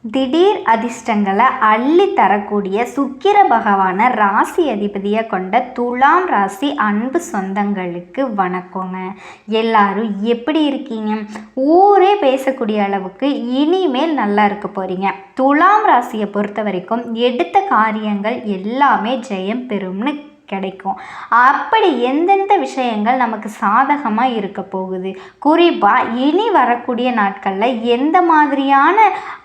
திடீர் அதிர்ஷ்டங்களை அள்ளி தரக்கூடிய சுக்கிர பகவானை ராசி அதிபதியை கொண்ட துலாம் ராசி அன்பு சொந்தங்களுக்கு வணக்கங்க. எல்லாரும் எப்படி இருக்கீங்க? ஊரே பேசக்கூடிய அளவுக்கு இனிமேல் நல்லா இருக்க போறீங்க. துலாம் ராசியை பொறுத்த வரைக்கும் எடுத்த காரியங்கள் எல்லாமே ஜெயம் பெறும்னு கிடைக்கும். அப்படி எந்தெந்த விஷயங்கள் நமக்கு சாதகமாக இருக்க போகுது, குறிப்பாக இனி வரக்கூடிய நாட்களில் எந்த மாதிரியான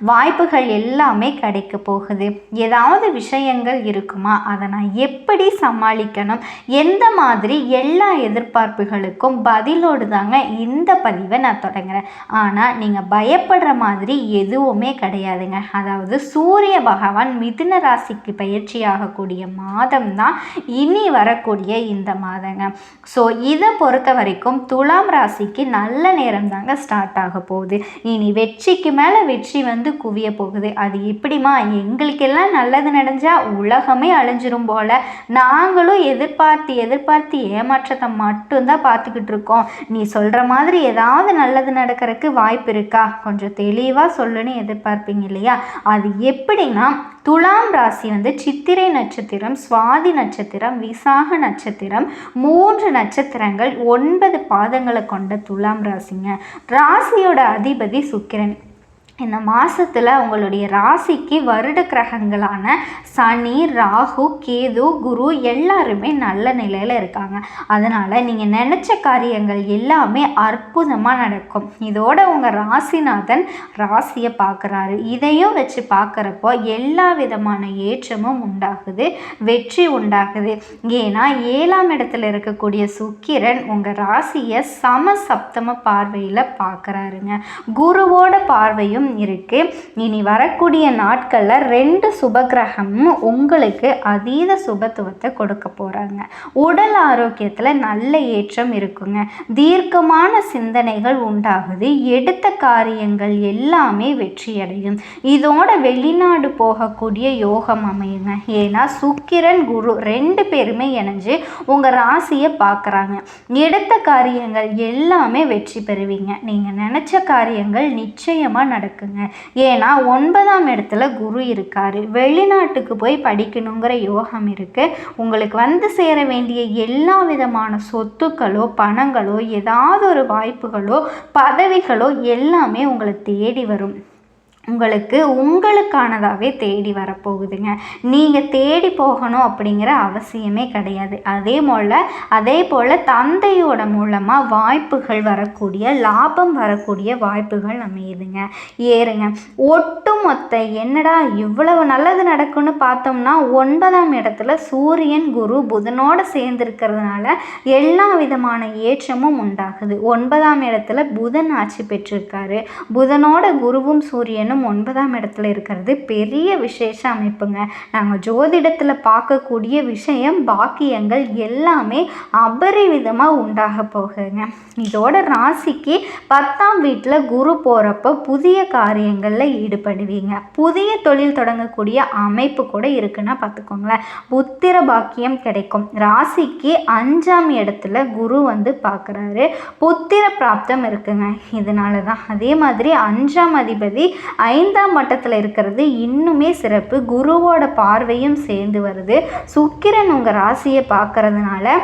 வாய்ப்புகள் எல்லாமே கிடைக்க போகுது, ஏதாவது விஷயங்கள் இருக்குமா, அதை நான் எப்படி சமாளிக்கணும், எந்த மாதிரி எல்லா எதிர்பார்ப்புகளுக்கும் பதிலோடு தாங்க இந்த பதிவை நான் தொடங்குறேன். ஆனால் நீங்கள் பயப்படுற மாதிரி எதுவுமே கிடையாதுங்க. அதாவது சூரிய பகவான் மிதுன ராசிக்கு பயிற்சி ஆகக்கூடிய மாதம் தான் இனி வரக்கூடிய இந்த மாதங்க. ஸோ இதை பொறுத்த வரைக்கும் துலாம் ராசிக்கு நல்ல நேரம் தாங்க ஸ்டார்ட் ஆக போகுது. இனி வெற்றிக்கு மேலே வெற்றி குவிய போகுது. அது எப்படிமா, எங்களுக்கெல்லாம் நல்லது நடந்தா உலகமே அழிஞ்சிரும் போல, நாங்களும் எதிர்பார்த்து ஏமாற்றத்தை மட்டும்தான் பார்த்துக்கிட்டு இருக்கோம். நீ சொல்கிற மாதிரி ஏதாவது நல்லது நடக்கிறதுக்கு வாய்ப்பு இருக்கா, கொஞ்சம் தெளிவாக சொல்லுன்னு எதிர்பார்ப்பீங்க இல்லையா? அது எப்படின்னா, துலாம் ராசி சித்திரை நட்சத்திரம், சுவாதி நட்சத்திரம், விசாக நட்சத்திரம், 3 நட்சத்திரங்கள், 9 பாதங்களை கொண்ட துலாம் ராசிங்க. ராசியோட அதிபதி சுக்கிரன். இந்த மாதத்தில் உங்களுடைய ராசிக்கு வருட கிரகங்களான சனி, ராகு, கேது, குரு எல்லாருமே நல்ல நிலையில் இருக்காங்க. அதனால் நீங்கள் நினச்ச காரியங்கள் எல்லாமே அற்புதமாக நடக்கும். இதோட உங்கள் ராசிநாதன் ராசியை பார்க்குறாரு. இதையும் வச்சு பார்க்குறப்போ எல்லா விதமான ஏற்றமும் உண்டாகுது, வெற்றி உண்டாகுது. ஏன்னா 7ஆம் இடத்துல இருக்கக்கூடிய சுக்கிரன் உங்கள் ராசியை சமசப்தம பார்வையில் பார்க்குறாருங்க. குருவோட பார்வையும் இருக்கு. இனி வரக்கூடிய நாட்களில் 2 சுபகிரகமும் உங்களுக்கு அதீத சுபத்துவத்தை கொடுக்க போறாங்க. உடல் ஆரோக்கியத்தில் நல்ல ஏற்றம் இருக்குங்க. தீர்க்கமான சிந்தனைகள் உண்டாகுது. எடுத்த காரியங்கள் எல்லாமே வெற்றியடையும். இதோட வெளிநாடு போகக்கூடிய யோகம் அமையுங்க. ஏன்னா சுக்கிரன் குரு 2 பேருமே இணைஞ்சு உங்க ராசியை பார்க்குறாங்க. எடுத்த காரியங்கள் எல்லாமே வெற்றி பெறுவீங்க. நீங்க நினைச்ச காரியங்கள் நிச்சயமா நடக்குங்க. ஏன்னா 9ஆம் இடத்துல குரு இருக்காரு. வெளிநாட்டுக்கு போய் படிக்கணுங்கிற யோகம் இருக்கு. உங்களுக்கு சேர வேண்டிய எல்லா விதமான சொத்துக்களோ, பணங்களோ, ஏதாவது ஒரு வாய்ப்புகளோ, பதவிகளோ எல்லாமே உங்களை தேடி வரும். உங்களுக்கானதாகவே தேடி வரப்போகுதுங்க. நீங்கள் தேடி போகணும் அப்படிங்கிற அவசியமே கிடையாது. அதே போல் தந்தையோட மூலமாக வாய்ப்புகள் வரக்கூடிய, லாபம் வரக்கூடிய வாய்ப்புகள் அமையுதுங்க. ஏறுங்க. ஒட்டுமொத்த என்னடா இவ்வளவு நல்லது நடக்கும்னு பார்த்தோம்னா 9ஆம் இடத்துல சூரியன் குரு புதனோடு சேர்ந்துருக்கிறதுனால எல்லா விதமான ஏற்றமும் உண்டாகுது. 9ஆம் இடத்துல புதன் ஆட்சி பெற்றிருக்காரு. புதனோட குருவும் சூரியனும் 9ஆம் இடத்துல இருக்கிறது பெரிய விசேஷ அமைப்புங்க. நாங்கள் ஜோதிடத்தில் பார்க்கக்கூடிய விஷயம், பாக்கியங்கள் எல்லாமே அபரிவிதமாக உண்டாக போகுங்க. இதோட ராசிக்கு 10ஆம் வீட்டில் குரு போகிறப்போ புதிய காரியங்களில் ஈடுபடுவீங்க. புதிய தொழில் தொடங்கக்கூடிய அமைப்பு கூட இருக்குன்னா பார்த்துக்கோங்களேன். புத்திர பாக்கியம் கிடைக்கும். ராசிக்கு 5ஆம் இடத்துல குரு பார்க்குறாரு. புத்திர பிராப்தம் இருக்குங்க. இதனால தான். அதே மாதிரி 5ஆம் அதிபதி 5ஆம் மட்டத்தில் இருக்கிறது இன்னுமே சிறப்பு. குருவோட பார்வையும் சேர்ந்து வருது. சுக்கிரன் உங்கள் ராசியை பார்க்கறதுனால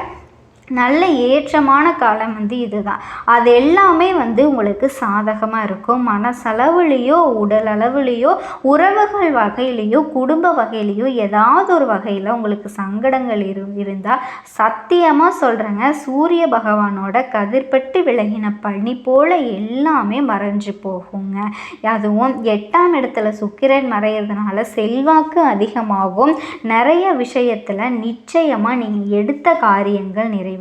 நல்ல ஏற்றமான காலம் இதுதான். அது எல்லாமே உங்களுக்கு சாதகமாக இருக்கும். மனசளவுலேயோ, உடல் அளவுலேயோ, உறவுகள் வகையிலையோ, குடும்ப வகையிலையோ ஏதாவது ஒரு வகையில் உங்களுக்கு சங்கடங்கள் இருந்தால் சத்தியமாக சொல்கிறேங்க, சூரிய பகவானோட கதிர்பட்டு விலகின பனி போல் எல்லாமே மறைஞ்சு போகுங்க. அதுவும் 8ஆம் இடத்துல சுக்கிரன் மறையிறதுனால செல்வாக்கு அதிகமாகும். நிறைய விஷயத்தில் நிச்சயமாக நீங்கள் எடுத்த காரியங்கள் நிறைவேறும்.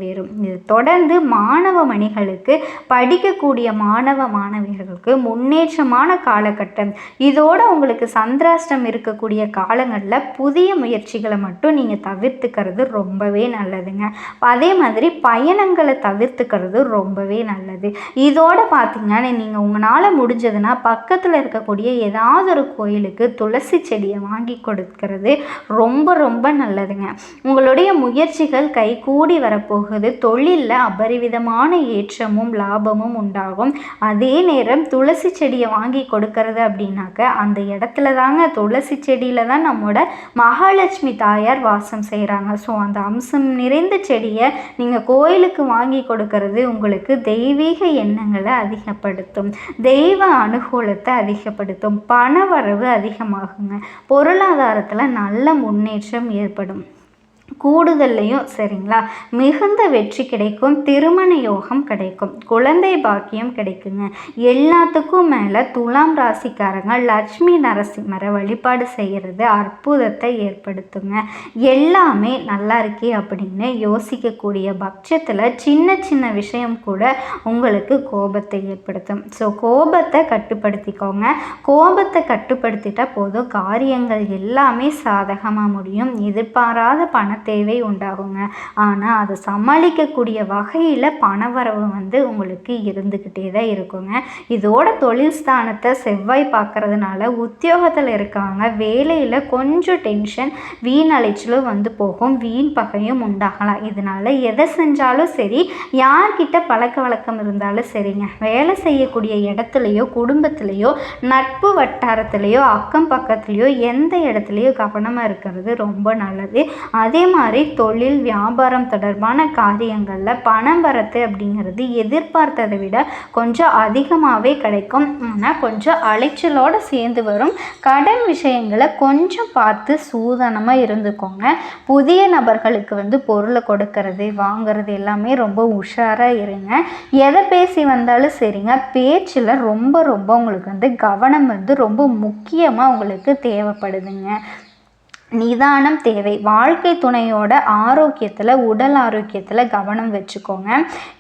இது தொடர்ந்து மாணவ மணிகளுக்கு, படிக்கக்கூடிய மாணவியர்களுக்கு முன்னேற்றமான காலகட்டம். இதோட உங்களுக்கு சந்திராஷ்டம் இருக்கக்கூடிய காலங்களில் புதிய முயற்சிகளை மட்டும் நீங்கள் தவிர்த்துக்கிறது ரொம்பவே நல்லதுங்க. அதே மாதிரி பயணங்களை தவிர்த்துக்கிறது ரொம்பவே நல்லது. இதோட பார்த்தீங்கன்னா நீங்கள் உங்களால் முடிஞ்சதுன்னா பக்கத்தில் இருக்கக்கூடிய ஏதாவது ஒரு கோயிலுக்கு துளசி செடியை வாங்கி கொடுக்கிறது ரொம்ப ரொம்ப நல்லதுங்க. உங்களுடைய முயற்சிகள் கைகூடி வரப்போகுது. போகுது. தொழிலில் அபரிவிதமான ஏற்றமும் லாபமும் உண்டாகும். அதே நேரம் துளசி செடியை வாங்கி கொடுக்கறது அப்படின்னாக்க அந்த இடத்துல தாங்க, துளசி செடியில் தான் நம்மளோட மகாலட்சுமி தாயார் வாசம் செய்கிறாங்க. ஸோ அந்த அம்சம் நிறைந்த செடியை நீங்கள் கோயிலுக்கு வாங்கி கொடுக்கறது உங்களுக்கு தெய்வீக எண்ணங்களை அதிகப்படுத்தும், தெய்வ அனுகூலத்தை அதிகப்படுத்தும், பண வரவு அதிகமாகுங்க, பொருளாதாரத்தில் நல்ல முன்னேற்றம் ஏற்படும், கூடுதல்லையும் சரிங்களா மிகுந்த வெற்றி கிடைக்கும், திருமண யோகம் கிடைக்கும், குழந்தை பாக்கியம் கிடைக்குங்க. எல்லாத்துக்கும் மேலே துலாம் ராசிக்காரங்க லட்சுமி நரசிம்மரை வழிபாடு செய்கிறது அற்புதத்தை ஏற்படுத்துங்க. எல்லாமே நல்லா இருக்கே அப்படின்னு யோசிக்கக்கூடிய பட்சத்தில் சின்ன சின்ன விஷயம் கூட உங்களுக்கு கோபத்தை ஏற்படுத்தும். ஸோ கோபத்தை கட்டுப்படுத்திக்கோங்க. கோபத்தை கட்டுப்படுத்திட்டா போதும், காரியங்கள் எல்லாமே சாதகமாக முடியும். எதிர்பாராத பண தேவை உண்டாகுங்க. ஆனால் அதை சமாளிக்கக்கூடிய வகையில் பணவரவு உங்களுக்கு இருந்துக்கிட்டே தான் இருக்குங்க. இதோட தொழில் ஸ்தானத்தை செவ்வாய் பார்க்கறதுனால உத்தியோகத்தில் இருக்கவங்க வேலையில் கொஞ்சம் டென்ஷன், வீண் அலைச்சலும் போகும், வீண் பகையும் உண்டாகலாம். இதனால் எதை செஞ்சாலும் சரி, யார்கிட்ட பழக்க வழக்கம் இருந்தாலும் சரிங்க, வேலை செய்யக்கூடிய இடத்துலையோ குடும்பத்திலையோ நட்பு வட்டாரத்திலையோ அக்கம் பக்கத்துலேயோ எந்த இடத்துலையோ கவனமாக இருக்கிறது ரொம்ப நல்லது. அதே மாதிரி தொழில் வியாபாரம் தொடர்பான காரியங்களில் பணம் வரத்து அப்படிங்கிறது எதிர்பார்த்ததை விட கொஞ்சம் அதிகமாகவே கிடைக்கும். ஆனால் கொஞ்சம் அலைச்சலோடு சேர்ந்து வரும். கடன் விஷயங்களை கொஞ்சம் பார்த்து சூதானமாக இருந்துக்கோங்க. புதிய நபர்களுக்கு பொருளை கொடுக்கறது வாங்கிறது எல்லாமே ரொம்ப உஷாராக இருங்க. எதை பேசி வந்தாலும் சரிங்க, பேச்சில் ரொம்ப உங்களுக்கு கவனம் ரொம்ப முக்கியமாக உங்களுக்கு தேவைப்படுதுங்க. நிதானம் தேவை. வாழ்க்கை துணையோட ஆரோக்கியத்தில், உடல் ஆரோக்கியத்தில் கவனம் வச்சுக்கோங்க.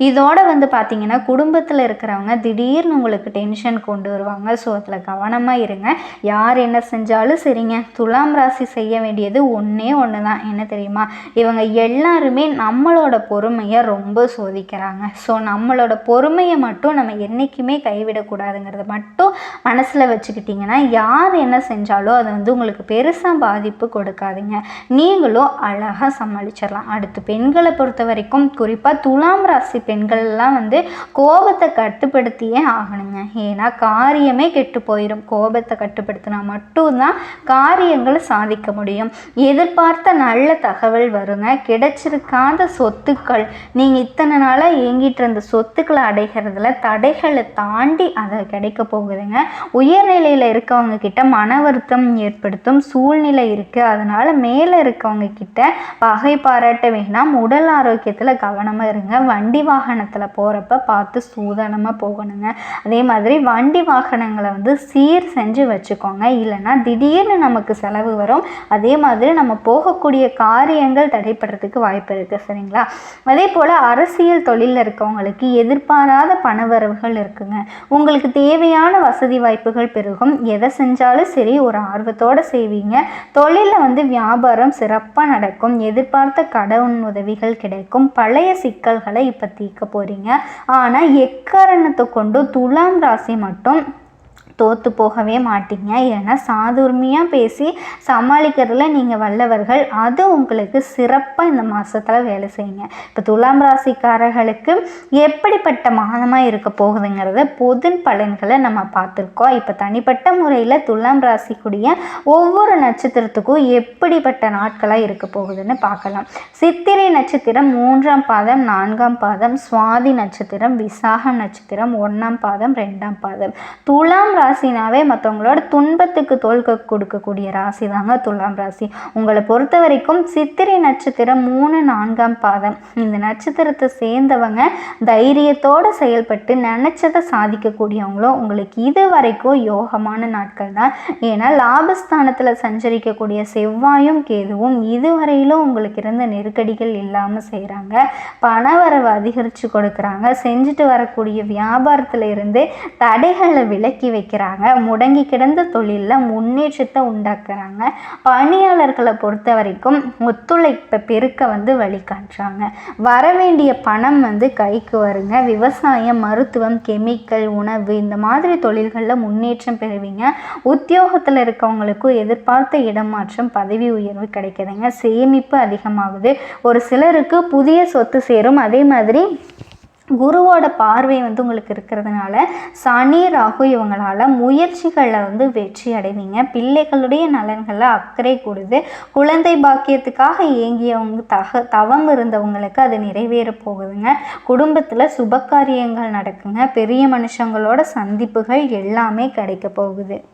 இதோட பார்த்திங்கன்னா குடும்பத்தில் இருக்கிறவங்க திடீர்னு உங்களுக்கு டென்ஷன் கொண்டு வருவாங்க. ஸோ அதில் கவனமாக இருங்க. யார் என்ன செஞ்சாலும் சரிங்க, துலாம் ராசி செய்ய வேண்டியது ஒன்று தான். என்ன தெரியுமா, இவங்க எல்லாருமே நம்மளோட பொறுமையை ரொம்ப சோதிக்கிறாங்க. ஸோ நம்மளோட பொறுமையை மட்டும் நம்ம என்றைக்குமே கைவிடக்கூடாதுங்கிறத மட்டும் மனசில் வச்சுக்கிட்டிங்கன்னா யார் என்ன செஞ்சாலும் அது உங்களுக்கு பெருசாக பாதிப்பு கொடுக்காதீங்க. நீங்களும் அழகாக சமாளிச்சிடலாம். அடுத்து பெண்களை பொறுத்த வரைக்கும் குறிப்பாக துலாம் ராசி பெண்கள்லாம் கோபத்தை கட்டுப்படுத்தியே ஆகணுங்க. ஏன்னா காரியமே கெட்டு போயிடும். கோபத்தை கட்டுப்படுத்தினா மட்டும்தான் காரியங்களை சாதிக்க முடியும். எதிர்பார்த்த நல்ல தகவல் வருங்க. கிடைச்சிருக்காத சொத்துக்கள், நீங்கள் இத்தனை நாளாக இயங்கிட்டு இருந்த சொத்துக்களை அடைகிறதுல தடைகளை தாண்டி அதை கிடைக்க போகுதுங்க. உயர்நிலையில் இருக்கவங்க கிட்ட மன வருத்தம் ஏற்படுத்தும் சூழ்நிலை இருக்குது. அதனால் மேலே இருக்கவங்க கிட்ட பகை பாராட்ட வேண்டாம். உடல் ஆரோக்கியத்தில் கவனமாக இருங்க. வண்டி வாகனத்தில் போகிறப்ப பார்த்து சூதானமாக போகணுங்க. அதே மாதிரி வண்டி வாகனங்களை சீர் செஞ்சு வச்சுக்கோங்க. இல்லைன்னா திடீர்னு நமக்கு செலவு வரும். அதே மாதிரி நம்ம போகக்கூடிய காரியங்கள் தடைப்படுறதுக்கு வாய்ப்பு இருக்குது. சரிங்களா? அதே போல் அரசியல் தொழிலில் இருக்கவங்களுக்கு எதிர்பாராத பணவரவுகள் இருக்குங்க. உங்களுக்கு தேவையான வசதி வாய்ப்புகள் பெருகும். எதை செஞ்சாலும் சரி ஒரு ஆர்வத்தோடு செய்வீங்க. தொழிலில் வியாபாரம் சிறப்பாக நடக்கும். எதிர்பார்த்த கடன் உதவிகள் கிடைக்கும். பழைய சிக்கல்களை இப்போ தீர்க்க போகிறீங்க. ஆனால் எக்காரணத்தை கொண்டு துலாம் ராசி மட்டும் தோற்று போகவே மாட்டீங்க. ஏன்னா சாதுர்மையாக பேசி சமாளிக்கிறதுல நீங்கள் வல்லவர்கள். அது உங்களுக்கு சிறப்பாக இந்த மாதத்தில் வேலை செய்யுங்க. இப்போ துலாம் ராசிக்காரர்களுக்கு எப்படிப்பட்ட மாதமாக இருக்க போகுதுங்கிறத பொது பலன்களை நம்ம பார்த்துருக்கோம். இப்போ தனிப்பட்ட முறையில் துலாம் ராசிக்குரிய ஒவ்வொரு நட்சத்திரத்துக்கும் எப்படிப்பட்ட நாட்களாக இருக்க போகுதுன்னு பார்க்கலாம். சித்திரை நட்சத்திரம் 3ஆம் பாதம் 4ஆம் பாதம், சுவாதி நட்சத்திரம், விசாகம் நட்சத்திரம் 1ஆம் பாதம் 2ஆம் பாதம். துலாம் ராசினாவே மற்றவங்களோட துன்பத்துக்கு தோல் கொடுக்கக்கூடிய ராசி தாங்க துலாம் ராசி. உங்களை பொறுத்த வரைக்கும் சித்திரை நட்சத்திரம் 3, 4ஆம் பாதம் இந்த நட்சத்திரத்தை சேர்ந்தவங்க தைரியத்தோடு செயல்பட்டு நினைச்சதை சாதிக்கக்கூடியவங்களும் உங்களுக்கு இது வரைக்கும் யோகமான நாட்கள் தான். ஏன்னா லாபஸ்தானத்தில் சஞ்சரிக்கக்கூடிய செவ்வாயும் கேதுவும் இதுவரையிலும் உங்களுக்கு இருந்த நெருக்கடிகள் இல்லாமல் செய்கிறாங்க. பணவரவு அதிகரித்து கொடுக்குறாங்க. செஞ்சுட்டு வரக்கூடிய வியாபாரத்தில் இருந்து தடைகளை விலக்கி வைக்கிறாங்க. அதிகரிக்கிறாங்க. முடங்கி கிடந்த தொழிலில் முன்னேற்றத்தை உண்டாக்குறாங்க. பணியாளர்களை பொறுத்த வரைக்கும் ஒத்துழைப்பை பெருக்க வழிகாட்டுறாங்க. வரவேண்டிய பணம் கைக்கு வருங்க. விவசாயம், மருத்துவம், கெமிக்கல், உணவு இந்த மாதிரி தொழில்களில் முன்னேற்றம் பெறுவீங்க. உத்தியோகத்தில் இருக்கவங்களுக்கும் எதிர்பார்த்த இடமாற்றம், பதவி உயர்வு கிடைக்குதுங்க. சேமிப்பு அதிகமாகுது. ஒரு சிலருக்கு புதிய சொத்து சேரும். அதே மாதிரி குருவோட பார்வை உங்களுக்கு இருக்கிறதுனால சனி, ராகு இவங்களால் முயற்சிகளில் வெற்றி அடைவீங்க. பிள்ளைகளுடைய நலன்களில் அக்கறை கூடுது. குழந்தை பாக்கியத்துக்காக ஏங்கியவங்க தவம் இருந்தவங்களுக்கு அது நிறைவேற போகுதுங்க. குடும்பத்தில் சுபகாரியங்கள் நடக்குங்க. பெரிய மனுஷங்களோட சந்திப்புகள் எல்லாமே கிடைக்க போகுது.